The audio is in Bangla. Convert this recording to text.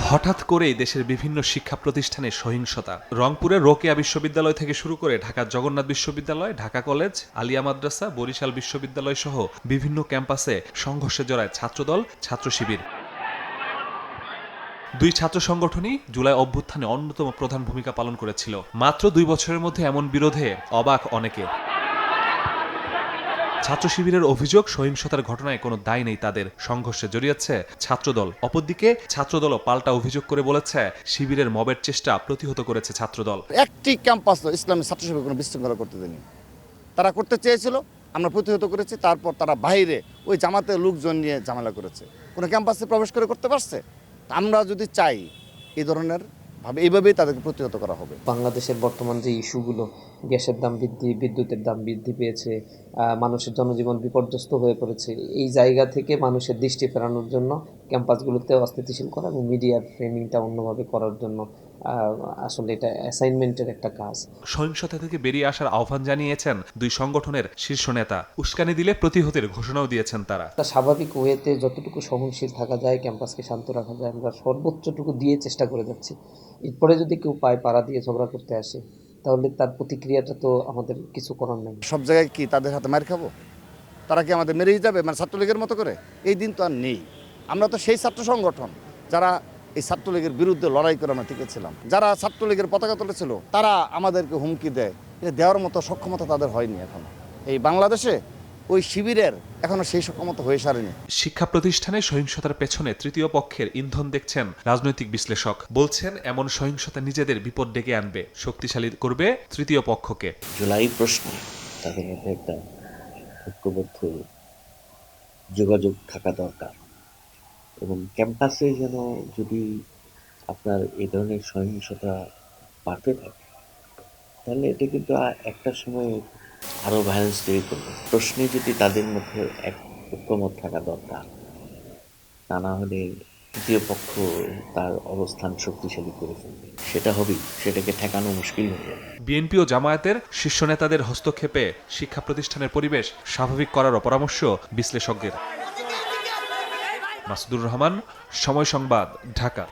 হঠাৎ করেই দেশের বিভিন্ন শিক্ষা প্রতিষ্ঠানে সহিংসতা। রংপুরের রোকেয়া বিশ্ববিদ্যালয় থেকে শুরু করে ঢাকার জগন্নাথ বিশ্ববিদ্যালয়, ঢাকা কলেজ, আলিয়া মাদ্রাসা, বরিশাল বিশ্ববিদ্যালয় সহ বিভিন্ন ক্যাম্পাসে সংঘর্ষে জড়ায় ছাত্রদল, ছাত্র শিবির। দুই ছাত্র সংগঠনই জুলাই অভ্যুত্থানে অন্যতম প্রধান ভূমিকা পালন করেছিল। মাত্র 2 বছরের মধ্যে এমন বিরোধে অবাক অনেকে। ছাত্র শিবিরের অভিযোগ, সহিংসতার ঘটনায় কোনো দায় নেই তাদের, সংঘর্ষে জড়িয়েছে ছাত্রদল। অপরদিকে ছাত্রদলও পাল্টা অভিযোগ করে বলেছে শিবিরের মবের চেষ্টা প্রতিহত করেছে ছাত্রদল। একটি ক্যাম্পাস ইসলামী ছাত্র শিবির কোনো বিশৃঙ্খলা করতে দেয়নি। তারা করতে চেয়েছিল, আমরা প্রতিহত করেছি। তারপর তারা বাইরে ওই জামাতের লোকজন নিয়ে ঝামেলা করেছে। কোনো ক্যাম্পাসে প্রবেশ করে করতে পারছে? আমরা যদি চাই এই ধরনের ভাবে এইভাবেই তাদেরকে প্রতিহত করা হবে। বাংলাদেশের বর্তমান যে ইস্যুগুলো, গ্যাসের দাম বৃদ্ধি, বিদ্যুতের দাম বৃদ্ধি পেয়েছে, মানুষের জনজীবন বিপর্যস্ত হয়ে পড়েছে, এই জায়গা থেকে মানুষের দৃষ্টি ফেরানোর জন্য ক্যাম্পাসগুলোতে অস্থিতিশীল করা এবং মিডিয়ার ফ্রেমিংটা অন্যভাবে করার জন্য আসলে এটা অ্যাসাইনমেন্টের একটা কাজ। সহিংসতা থেকে বেরিয়ে আসার আহ্বান জানিয়েছেন দুই সংগঠনের শীর্ষ নেতা। উস্কানি দিলে প্রতিহতের ঘোষণাও দিয়েছেন তারা। স্বাভাবিক ওয়েতে যতটুকু সহনশীল থাকা যায়, ক্যাম্পাসকে শান্ত রাখা যায়, আমরা সর্বোচ্চটুকু দিয়ে চেষ্টা করে যাচ্ছি। এরপরে যদি কেউ পাড়া দিয়ে ঝগড়া করতে আসে, তাহলে তার প্রতিক্রিয়াটা তো আমাদের কিছু করার নেই। সব জায়গায় কি তাদের হাতে মার খাবো? তারা কি আমাদের মেরেই যাবে, মানে ছাত্রলীগের মতো করে? এই দিন তো আর নেই। আমরা তো সেই ছাত্র সংগঠন যারা এই ছাত্রলীগের বিরুদ্ধে লড়াই করে আমরা টিকেছিলাম। যারা ছাত্রলীগের পতাকা তুলেছিল তারা আমাদেরকে হুমকি দেয়, এটা দেওয়ার মতো সক্ষমতা তাদের হয়নি এখনো। এই বাংলাদেশে ওই শিবিরের এখনো সেই সক্ষমতা হয়ে সারেনি। শিক্ষা প্রতিষ্ঠানে সহিংসতার পেছনে তৃতীয় পক্ষের ইন্ধন দেখছেন রাজনৈতিক বিশ্লেষক। বলছেন এমন সহিংসতা নিজেদের বিপদ ডেকে আনবে, শক্তিশালী করবে তৃতীয় পক্ষকে। জুলাই প্রশ্নে তাদের মধ্যে একটা ঐক্যবদ্ধ যোগাযোগ থাকা দরকার এবং ক্যাম্পাসে যেন যদি আপনার এই ধরনের সহিংসতা বাড়তে থাকে তাহলে এটা কিন্তু একটা সময় আরও ভায়োলেন্স তৈরি করবে। প্রশ্নে যদি তাদের মধ্যে এক ঐক্যমত থাকা দরকার, তা না হলে তৃতীয় পক্ষ তার অবস্থান শক্তিশালী করে ফেলবে। সেটা হবেই, সেটাকে ঠেকানো মুশকিল হয়ে যাবে। বিএনপি ও জামায়াতের শীর্ষ নেতাদের হস্তক্ষেপে শিক্ষা প্রতিষ্ঠানের পরিবেশ স্বাভাবিক করার পরামর্শ বিশ্লেষকদের। মাসুদুর রহমান, সময় সংবাদ, ঢাকা।